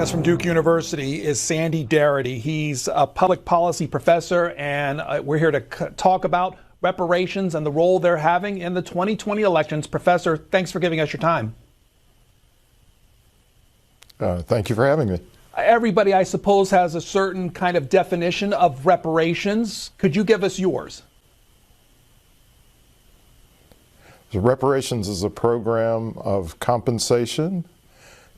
us from Duke University is Sandy Darity. He's a public policy professor, and we're here to talk about reparations and the role they're having in the 2020 elections. Professor, thanks for giving us your time. Thank you for having me. Everybody, I suppose, has a certain kind of definition of reparations. Could you give us yours? So reparations is a program of compensation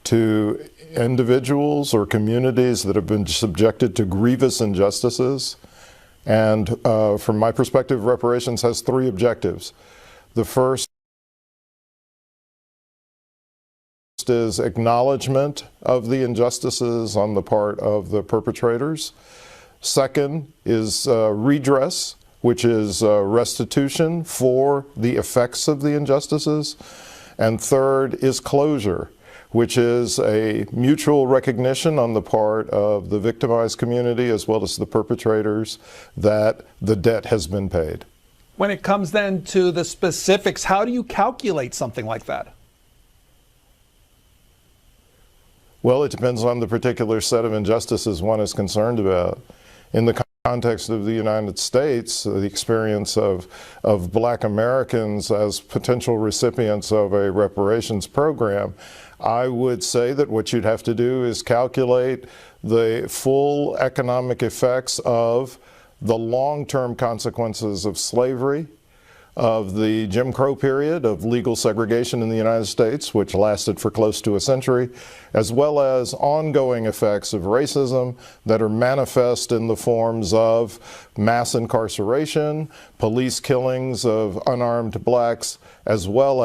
to individuals or communities that have been subjected to grievous injustices. And from my perspective, reparations has three objectives. The first is acknowledgment of the injustices on the part of the perpetrators. Second is redress, which is restitution for the effects of the injustices. And third is closure, which is a mutual recognition on the part of the victimized community as well as the perpetrators that the debt has been paid. When it comes then to the specifics, how do you calculate something like that? Well, it depends on the particular set of injustices one is concerned about. In the context of the United States, the experience of Black Americans as potential recipients of a reparations program, I would say that what you'd have to do is calculate the full economic effects of the long-term consequences of slavery, of the Jim Crow period of legal segregation in the United States, which lasted for close to a century, as well as ongoing effects of racism that are manifest in the forms of mass incarceration, police killings of unarmed blacks, as well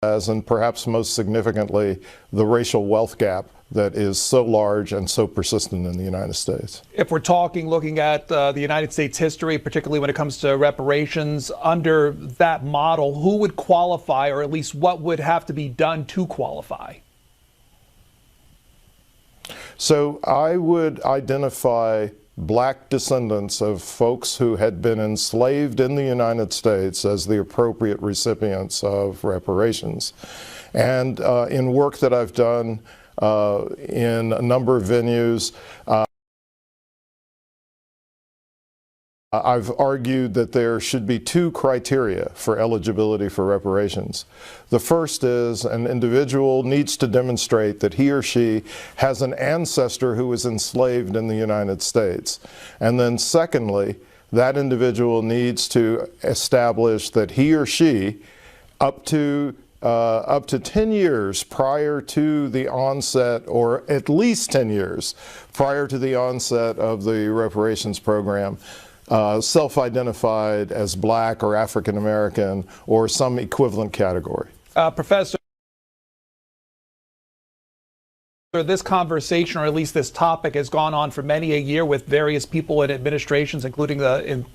as, and perhaps most significantly, the racial wealth gap that is so large and so persistent in the United States. If we're looking at the United States history, particularly when it comes to reparations, under that model, who would qualify, or at least what would have to be done to qualify? So I would identify Black descendants of folks who had been enslaved in the United States as the appropriate recipients of reparations. And in work that I've done in a number of venues, I've argued that there should be two criteria for eligibility for reparations. The first is an individual needs to demonstrate that he or she has an ancestor who was enslaved in the United States. And then secondly, that individual needs to establish that he or she, up to 10 years prior to the onset, or at least 10 years prior to the onset of the reparations program, self-identified as Black or African American or some equivalent category. Professor, this conversation, or at least this topic, has gone on for many a year with various people in administrations, including in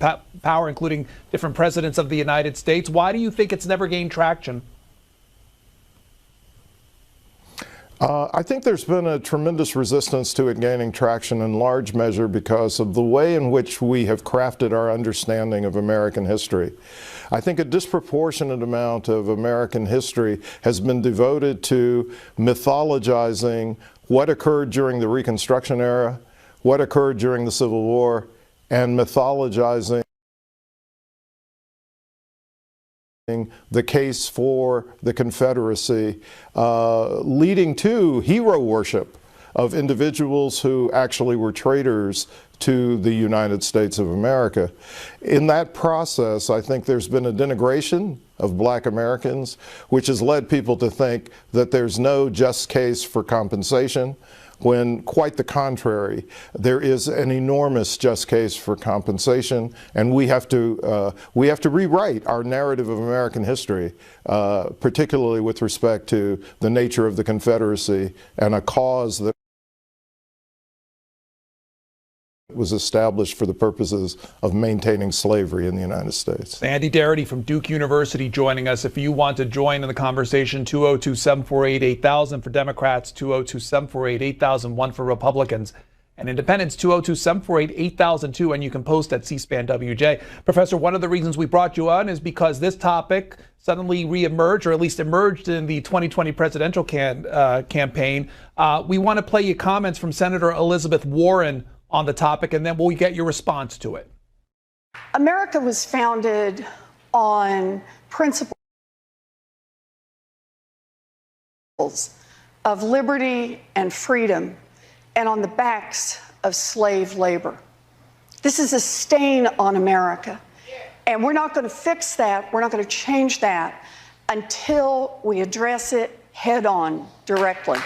power, including different presidents of the United States. Why do you think it's never gained traction? I think there's been a tremendous resistance to it gaining traction, in large measure because of the way in which we have crafted our understanding of American history. I think a disproportionate amount of American history has been devoted to mythologizing what occurred during the Reconstruction era, what occurred during the Civil War, and mythologizing the case for the Confederacy, leading to hero worship of individuals who actually were traitors to the United States of America. In that process, I think there's been a denigration of Black Americans, which has led people to think that there's no just case for compensation, when quite the contrary, there is an enormous just case for compensation, and we have to rewrite our narrative of American history, particularly with respect to the nature of the Confederacy and a cause that was established for the purposes of maintaining slavery in the United States. Sandy Darity from Duke University joining us. If you want to join in the conversation, 202-748-8000 for Democrats, 202-748-8001 for Republicans, and Independents, 202-748-8002, and you can post at C-SPAN WJ. Professor, one of the reasons we brought you on is because this topic suddenly reemerged, or at least emerged in the 2020 presidential campaign. We want to play you comments from Senator Elizabeth Warren on the topic, and then we'll get your response to it. America was founded on principles of liberty and freedom, and on the backs of slave labor. This is a stain on America, and we're not going to fix that, we're not going to change that until we address it head on, directly.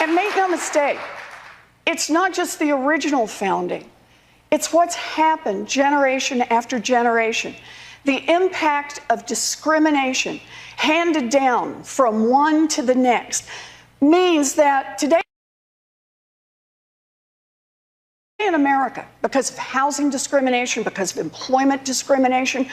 And make no mistake, it's not just the original founding, it's what's happened generation after generation. The impact of discrimination handed down from one to the next means that today in America, because of housing discrimination, because of employment discrimination,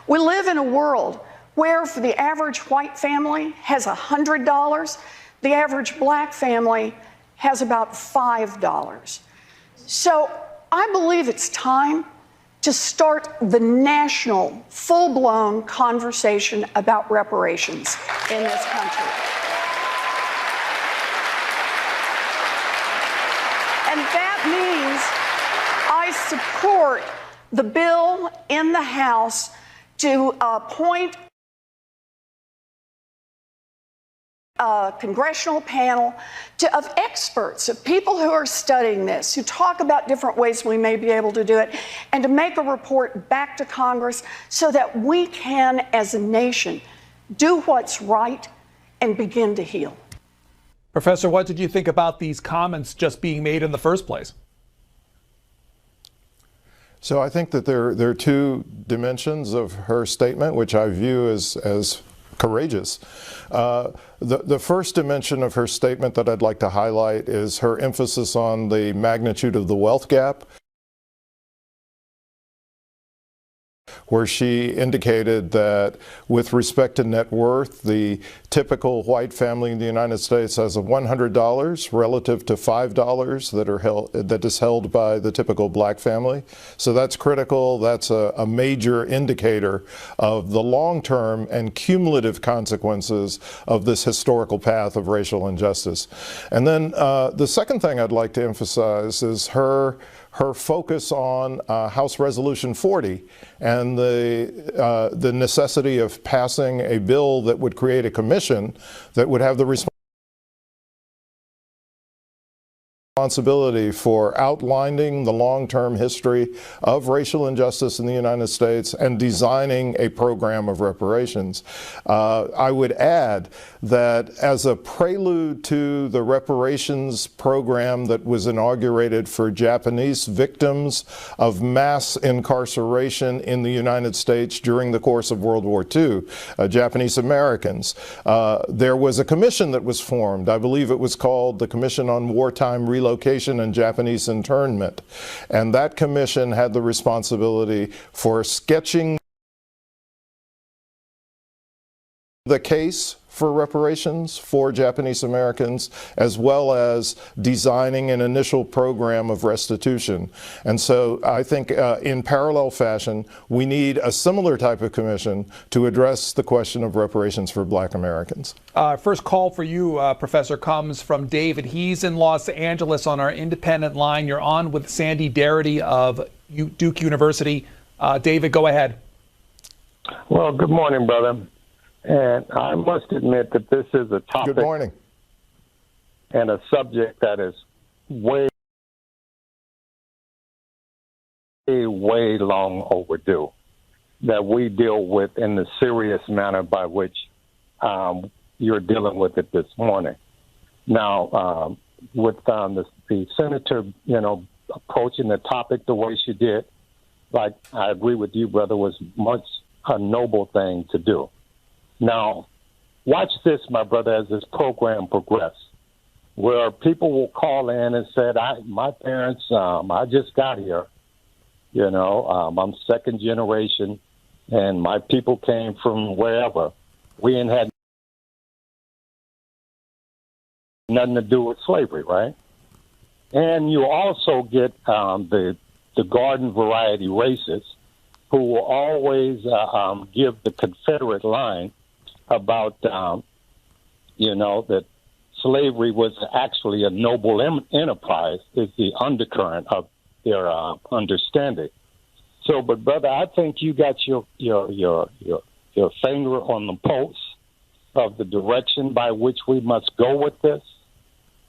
we live in a world where for the average white family has $100, the average black family has about $5. So I believe it's time to start the national, full-blown conversation about reparations in this country. And that means I support the bill in the House to appoint a congressional panel of experts, of people who are studying this, who talk about different ways we may be able to do it, and to make a report back to Congress so that we can, as a nation, do what's right and begin to heal. Professor, what did you think about these comments just being made in the first place? So I think that there are two dimensions of her statement, which I view as courageous. The first dimension of her statement that I'd like to highlight is her emphasis on the magnitude of the wealth gap, where she indicated that with respect to net worth, the typical white family in the United States has $100 relative to $5 that is held by the typical black family. So that's critical. That's a major indicator of the long-term and cumulative consequences of this historical path of racial injustice. And then the second thing I'd like to emphasize is her focus on House Resolution 40 and the necessity of passing a bill that would create a commission that would have the responsibility for outlining the long-term history of racial injustice in the United States and designing a program of reparations. I would add that as a prelude to the reparations program that was inaugurated for Japanese victims of mass incarceration in the United States during the course of World War II, Japanese Americans, there was a commission that was formed. I believe it was called the Commission on Wartime Relocation and Japanese Internment. And that commission had the responsibility for sketching the case for reparations for Japanese Americans, as well as designing an initial program of restitution. And so I think in parallel fashion, we need a similar type of commission to address the question of reparations for black Americans. First call for you, Professor, comes from David. He's in Los Angeles on our independent line. You're on with Sandy Darity of Duke University. David, go ahead. Well, good morning, brother. And I must admit that this is a topic Good morning. and a subject that is way long overdue, that we deal with in the serious manner by which you're dealing with it this morning. Now, with the senator, approaching the topic the way she did, like I agree with you, brother, was much a noble thing to do. Now, watch this, my brother, as this program progresses, where people will call in and say, my parents, I just got here, I'm second generation, and my people came from wherever. We ain't had nothing to do with slavery, right? And you also get the the garden variety racists who will always give the Confederate line about, that slavery was actually a noble enterprise is the undercurrent of their understanding. So, but brother, I think you got your finger on the pulse of the direction by which we must go with this.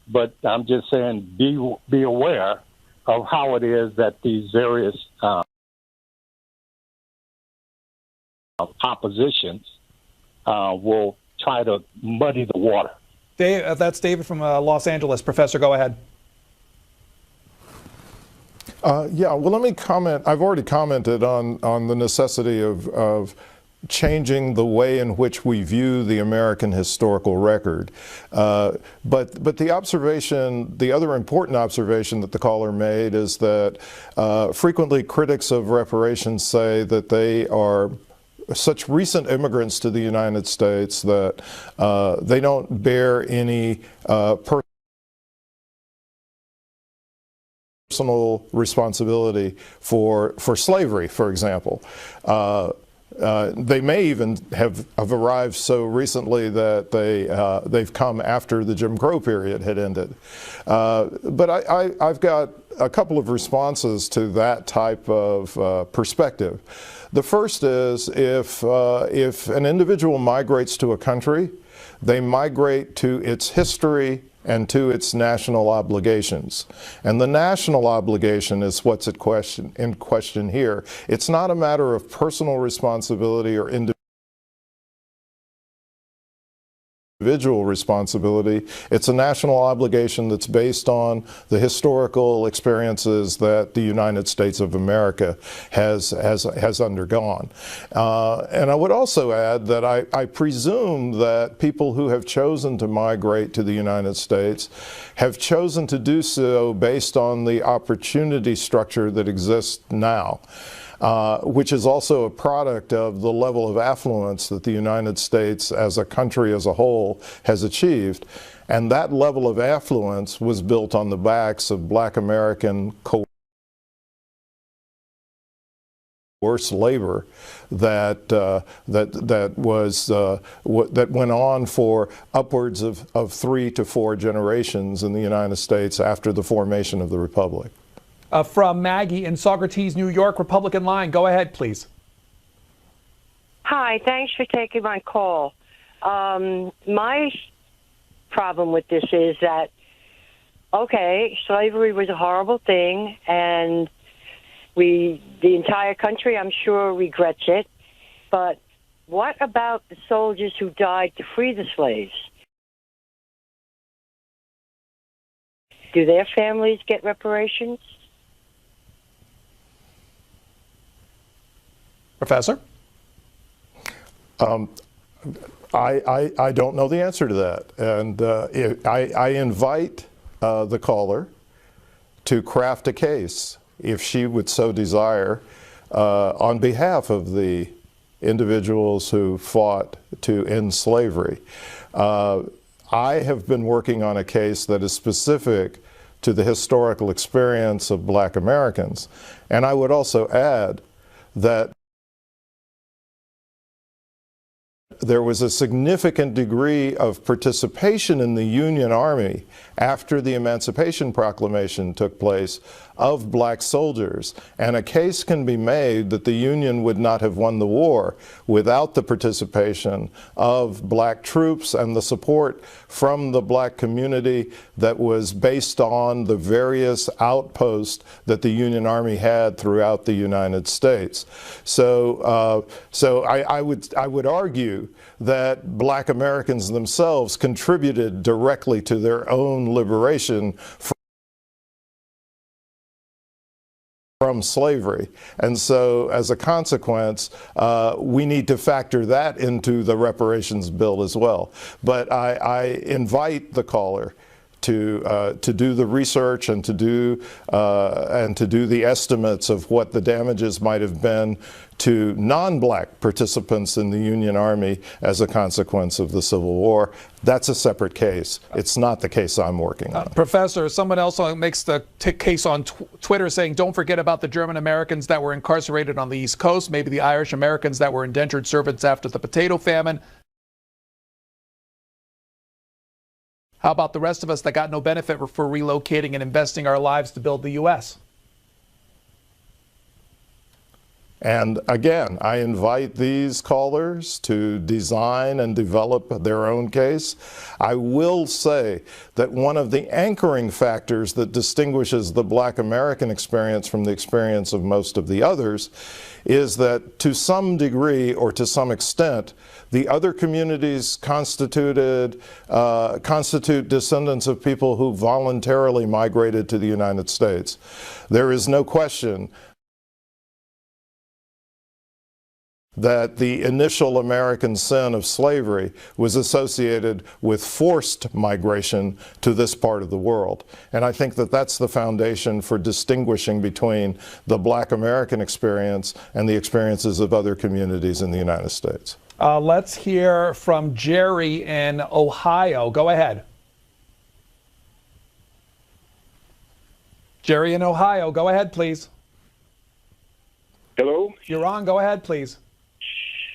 But I'm just saying, be aware of how it is that these various oppositions will try to muddy the water. Dave, that's David from Los Angeles. Professor, go ahead. Yeah, well, let me comment. I've already commented on the necessity of changing the way in which we view the American historical record. But the observation, the other important observation that the caller made is that frequently critics of reparations say that they are such recent immigrants to the United States that they don't bear any personal responsibility for slavery, for example. They may even have arrived so recently that they've come after the Jim Crow period had ended. But I've got a couple of responses to that type of perspective. The first is if an individual migrates to a country, they migrate to its history and to its national obligations. And the national obligation is what's in question here. It's not a matter of personal responsibility or individual responsibility. It's a national obligation that's based on the historical experiences that the United States of America has undergone. And I would also add that I presume that people who have chosen to migrate to the United States have chosen to do so based on the opportunity structure that exists now. Which is also a product of the level of affluence that the United States as a country as a whole has achieved. And that level of affluence was built on the backs of Black American coerced labor that went on for upwards of 3 to 4 generations in the United States after the formation of the Republic. From Maggie in Saugerties, New York, Republican line. Go ahead, please. Hi, thanks for taking my call. My problem with this is that, okay, slavery was a horrible thing, and the entire country, I'm sure, regrets it. But what about the soldiers who died to free the slaves? Do their families get reparations? Professor? I don't know the answer to that. And I invite the caller to craft a case, if she would so desire, on behalf of the individuals who fought to end slavery. I have been working on a case that is specific to the historical experience of Black Americans. And I would also add that there was a significant degree of participation in the Union Army after the Emancipation Proclamation took place of Black soldiers. And a case can be made that the Union would not have won the war without the participation of Black troops and the support from the Black community that was based on the various outposts that the Union Army had throughout the United States. So I would argue that Black Americans themselves contributed directly to their own liberation from slavery. And so as a consequence, we need to factor that into the reparations bill as well. But I invite the caller to do the research and to do the estimates of what the damages might have been to non-black participants in the Union Army as a consequence of the Civil War. That's a separate case. It's not the case I'm working on. Professor, someone else makes the case on Twitter saying, don't forget about the German Americans that were incarcerated on the East Coast, maybe the Irish Americans that were indentured servants after the potato famine. How about the rest of us that got no benefit for relocating and investing our lives to build the U.S.? And again, I invite these callers to design and develop their own case. I will say that one of the anchoring factors that distinguishes the Black American experience from the experience of most of the others is that to some degree or to some extent, the other communities constitute descendants of people who voluntarily migrated to the United States. There is no question that the initial American sin of slavery was associated with forced migration to this part of the world. And I think that that's the foundation for distinguishing between the Black American experience and the experiences of other communities in the United States. Let's hear from Jerry in Ohio. Go ahead. Jerry in Ohio, go ahead, please. Hello? You're on. Go ahead, please.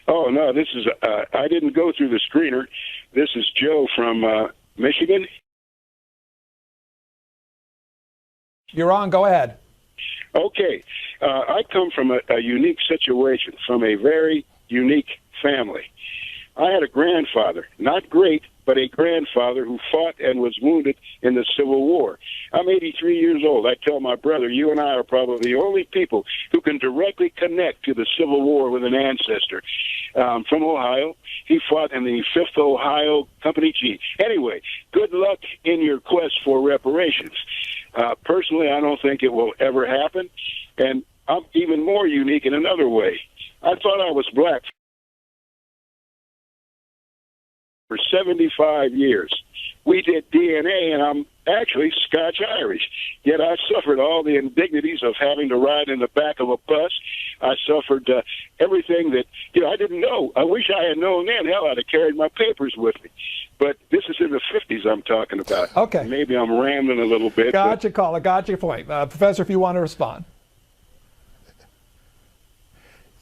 Oh, no, this is, I didn't go through the screener. This is Joe from Michigan. You're on. Go ahead. Okay. I come from a unique situation, from a very unique family. I had a grandfather, not great, but a grandfather who fought and was wounded in the Civil War. I'm 83 years old. I tell my brother, you and I are probably the only people who can directly connect to the Civil War with an ancestor. From Ohio. He fought in the 5th Ohio Company G. Anyway, good luck in your quest for reparations. Personally, I don't think it will ever happen. And I'm even more unique in another way. I thought I was black for 75 years. We did DNA, and I'm actually Scotch-Irish. Yet I suffered all the indignities of having to ride in the back of a bus. I suffered everything that, I didn't know. I wish I had known then. Hell, I'd have carried my papers with me. But this is in the 50s I'm talking about. Okay. Maybe I'm rambling a little bit. Gotcha, caller. Got your point. Professor, if you want to respond.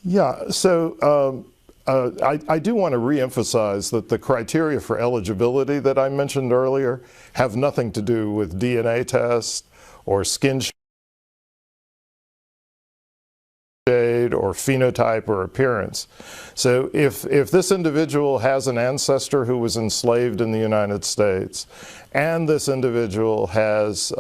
Yeah, so I do want to reemphasize that the criteria for eligibility that I mentioned earlier have nothing to do with DNA tests or skin shade or phenotype or appearance. So if this individual has an ancestor who was enslaved in the United States, and this individual has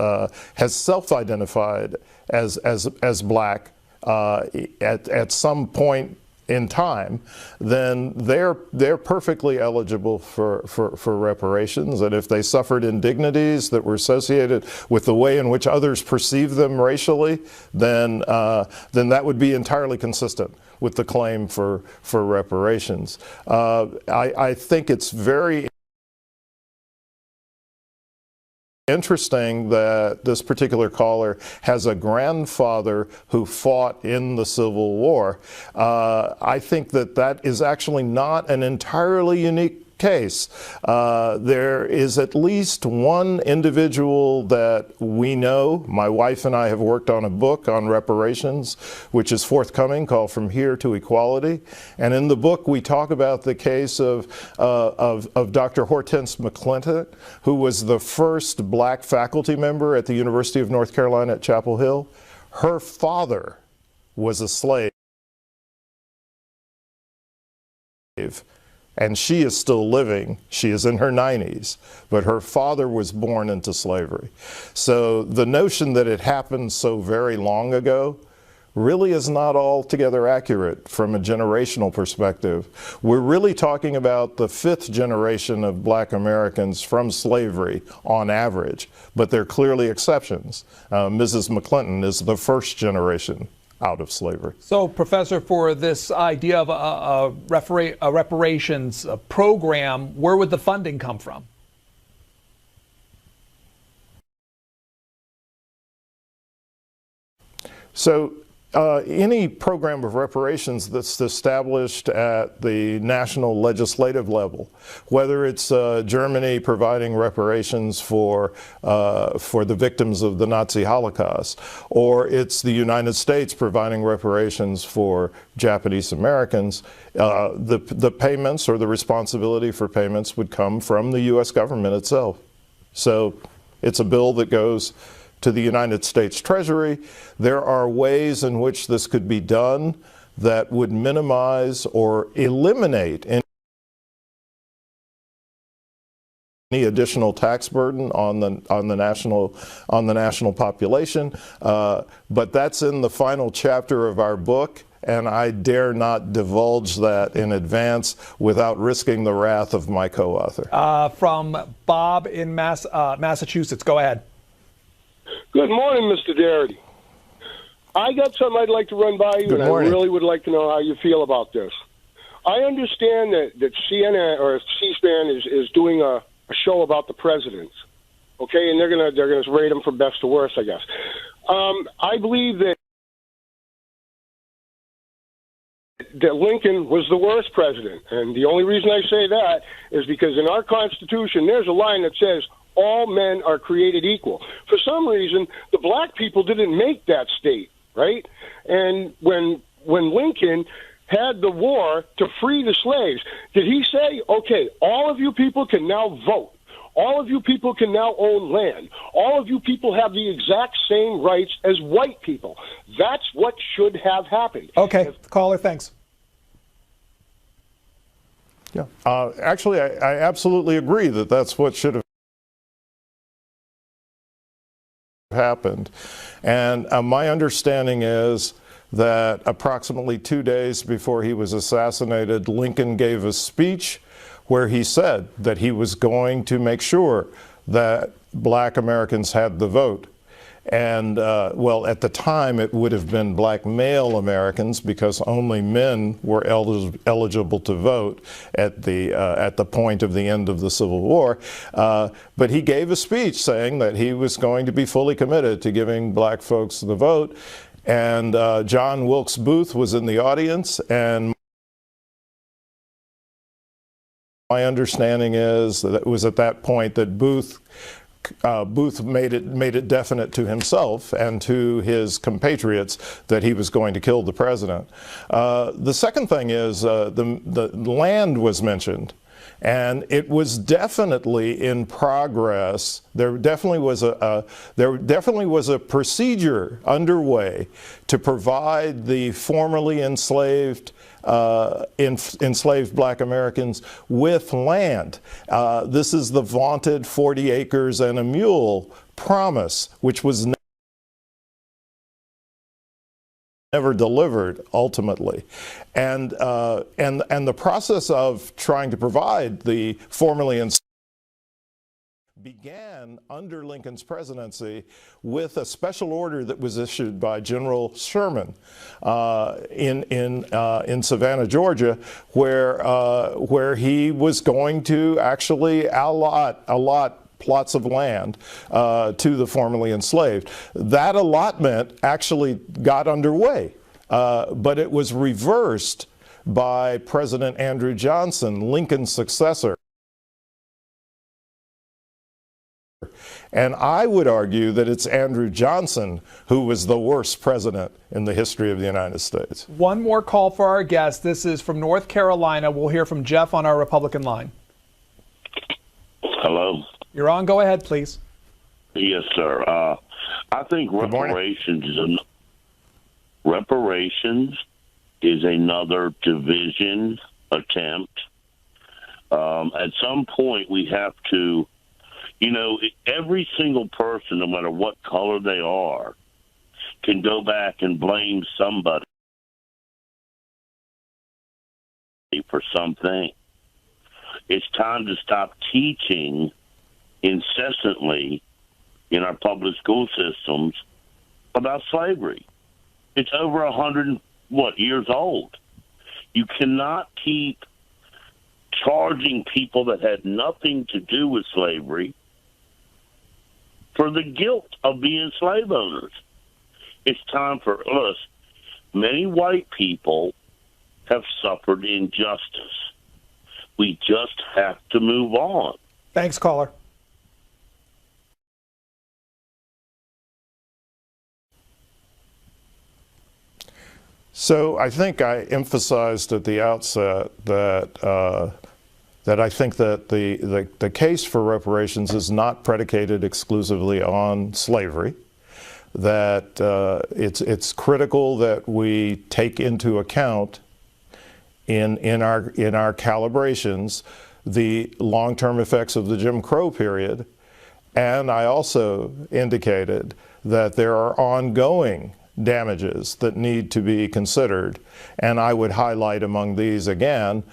self-identified as black at some point in time, then they're perfectly eligible for reparations. And if they suffered indignities that were associated with the way in which others perceive them racially, then that would be entirely consistent with the claim for reparations. I think it's very interesting that this particular caller has a grandfather who fought in the Civil War. I think that is actually not an entirely unique case. There is at least one individual that we know. My wife and I have worked on a book on reparations, which is forthcoming, called From Here to Equality. And in the book, we talk about the case of Dr. Hortense McClintock, who was the first black faculty member at the University of North Carolina at Chapel Hill. Her father was a slave, and she is still living. She is in her 90s, but her father was born into slavery. So the notion that it happened so very long ago really is not altogether accurate from a generational perspective. We're really talking about the 5th generation of black Americans from slavery on average, but there are clearly exceptions. Mrs. McClinton is the 1st generation out of slavery. So, Professor, for this idea of a reparations program, where would the funding come from? So any program of reparations that's established at the national legislative level, whether it's Germany providing reparations for the victims of the Nazi Holocaust, or it's the United States providing reparations for Japanese Americans, the payments or the responsibility for payments would come from the U.S. government itself. So it's a bill that goes to the United States Treasury. There are ways in which this could be done that would minimize or eliminate any additional tax burden on the national population. But that's in the final chapter of our book, and I dare not divulge that in advance without risking the wrath of my co-author. From Bob in Massachusetts, go ahead. Good morning, Mr. Darity. I got something I'd like to run by you, Good and morning. I really would like to know how you feel about this. I understand that CNN or C-SPAN is doing a show about the presidents, okay, and they're gonna rate them from best to worst, I guess. I believe that Lincoln was the worst president, and the only reason I say that is because in our Constitution there's a line that says all men are created equal. For some reason, the black people didn't make that state, right? And when Lincoln had the war to free the slaves, did he say, okay, all of you people can now vote. All of you people can now own land. All of you people have the exact same rights as white people. That's what should have happened. Okay, caller, thanks. Yeah. Actually, I absolutely agree that that's what should have happened. And my understanding is that approximately 2 days before he was assassinated, Lincoln gave a speech where he said that he was going to make sure that black Americans had the vote. And, well, at the time it would have been black male Americans because only men were eligible to vote at the point of the end of the Civil War. But he gave a speech saying that he was going to be fully committed to giving black folks the vote. And John Wilkes Booth was in the audience, and my understanding is that it was at that point that Booth made it definite to himself and to his compatriots that he was going to kill the president. The second thing is the land was mentioned, and it was definitely in progress. There definitely was a procedure underway to provide the formerly enslaved black Americans with land. This is the vaunted 40 acres and a mule promise, which was never delivered ultimately. And the process of trying to provide the formerly enslaved began under Lincoln's presidency with a special order that was issued by General Sherman in Savannah, Georgia, where he was going to actually allot plots of land to the formerly enslaved. That allotment actually got underway, but it was reversed by President Andrew Johnson, Lincoln's successor. And I would argue that it's Andrew Johnson who was the worst president in the history of the United States. One more call for our guest. This is from North Carolina. We'll hear from Jeff on our Republican line. Hello. You're on. Go ahead, please. Yes, sir. I think reparations is another division attempt. At some point, we have to. You know, every single person, no matter what color they are, can go back and blame somebody for something. It's time to stop teaching incessantly in our public school systems about slavery. It's over 100 years old. You cannot keep charging people that had nothing to do with slavery for the guilt of being slave owners. It's time for us. Many white people have suffered injustice. We just have to move on. Thanks, caller. So I think I emphasized at the outset that that I think that the case for reparations is not predicated exclusively on slavery. That it's critical that we take into account in our calibrations the long-term effects of the Jim Crow period, and I also indicated that there are ongoing damages that need to be considered, and I would highlight among these again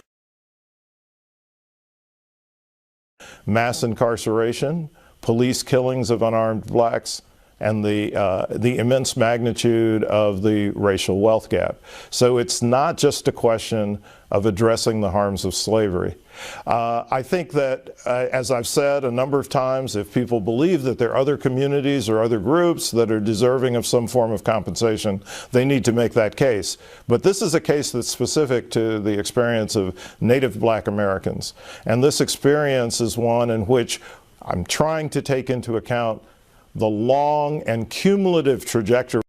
mass incarceration, police killings of unarmed blacks, and the immense magnitude of the racial wealth gap. So it's not just a question of addressing the harms of slavery. I think that, as I've said a number of times, if people believe that there are other communities or other groups that are deserving of some form of compensation, they need to make that case. But this is a case that's specific to the experience of Native Black Americans. And this experience is one in which I'm trying to take into account the long and cumulative trajectory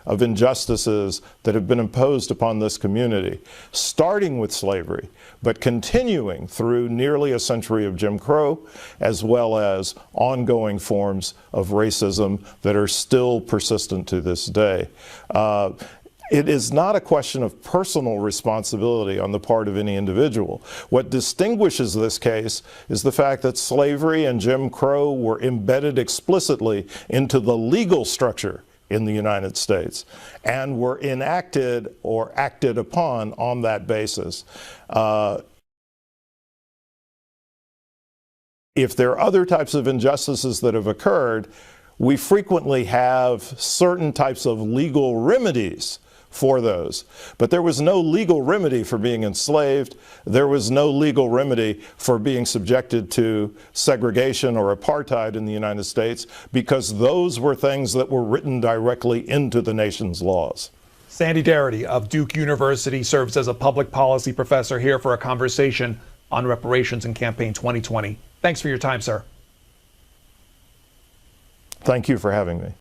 of injustices that have been imposed upon this community, starting with slavery, but continuing through nearly a century of Jim Crow, as well as ongoing forms of racism that are still persistent to this day. It is not a question of personal responsibility on the part of any individual. What distinguishes this case is the fact that slavery and Jim Crow were embedded explicitly into the legal structure in the United States and were enacted or acted upon on that basis. If there are other types of injustices that have occurred, we frequently have certain types of legal remedies for those. But there was no legal remedy for being enslaved. There was no legal remedy for being subjected to segregation or apartheid in the United States, because those were things that were written directly into the nation's laws. Sandy Darity of Duke University serves as a public policy professor here for a conversation on reparations in Campaign 2020. Thanks for your time, sir. Thank you for having me.